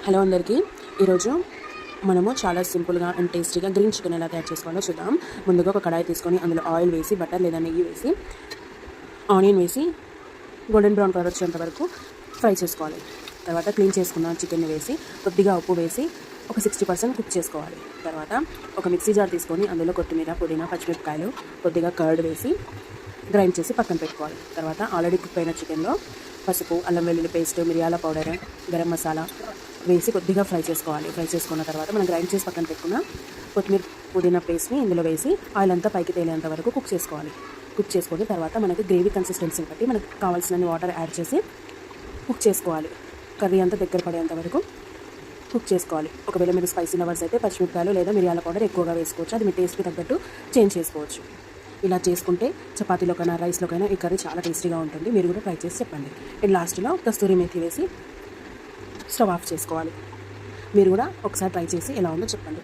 Hello అందరికీ. ఈరోజు మనము చాలా సింపుల్గా అండ్ టేస్టీగా గ్రీన్ చికెన్ ఎలా తయారు చేసుకోవాలో చూద్దాం. ముందుగా ఒక కడాయి తీసుకొని అందులో ఆయిల్ వేసి బటర్ లేదా నెయ్యి వేసి ఆనియన్ వేసి గోల్డెన్ బ్రౌన్ కలర్ వచ్చేంత వరకు ఫ్రై చేసుకోవాలి. తర్వాత క్లీన్ చేసుకున్న చికెన్ వేసి కొద్దిగా ఉప్పు వేసి ఒక 60% కుక్ చేసుకోవాలి. తర్వాత ఒక మిక్సీ జార్ తీసుకొని అందులో కొత్తిమీర, పుదీనా, పచ్చిమిరపకాయలు, కొద్దిగా కర్డ్ వేసి గ్రైండ్ చేసి పక్కన పెట్టుకోవాలి. తర్వాత ఆల్రెడీ కుక్ అయిన చికెన్లో పసుపు, అల్లం వెల్లుల్లి పేస్ట్, మిరియాల పౌడర్, గరం మసాలా వేసి కొద్దిగా ఫ్రై చేసుకోవాలి. ఫ్రై చేసుకున్న తర్వాత మనం గ్రైండ్ చేసి పక్కన పెట్టుకున్న కొత్తిమీర, పుదీనా పేస్ట్ని ఇందులో వేసి ఆయిల్ అంతా పైకి తేలేంత వరకు కుక్ చేసుకోవాలి. కుక్ చేసుకొని తర్వాత మనకి గ్రేవీ కన్సిస్టెన్సీని బట్టి మనకు కావాల్సిన వాటర్ యాడ్ చేసి కుక్ చేసుకోవాలి. కర్రీ అంతా దగ్గర పడేంత వరకు కుక్ చేసుకోవాలి. ఒకవేళ మీరు స్పైసీ లవర్స్ అయితే పచ్చిమిరపకాయలు లేదా మిరియాల పౌడర్ ఎక్కువగా వేసుకోవచ్చు. అది మీ టేస్ట్కి తగ్గట్టు చేంజ్ చేసుకోవచ్చు. ఇలా చేసుకుంటే చపాతీలోకైనా రైస్లోకైనా ఈ కర్రీ చాలా టేస్టీగా ఉంటుంది. మీరు కూడా ట్రై చేసి చెప్పండి. అండ్ లాస్ట్లో కస్తూరి మేథి వేసి స్టవ్ ఆఫ్ చేసుకోవాలి. మీరు కూడా ఒకసారి ట్రై చేసి ఎలా ఉందో చెప్పండి.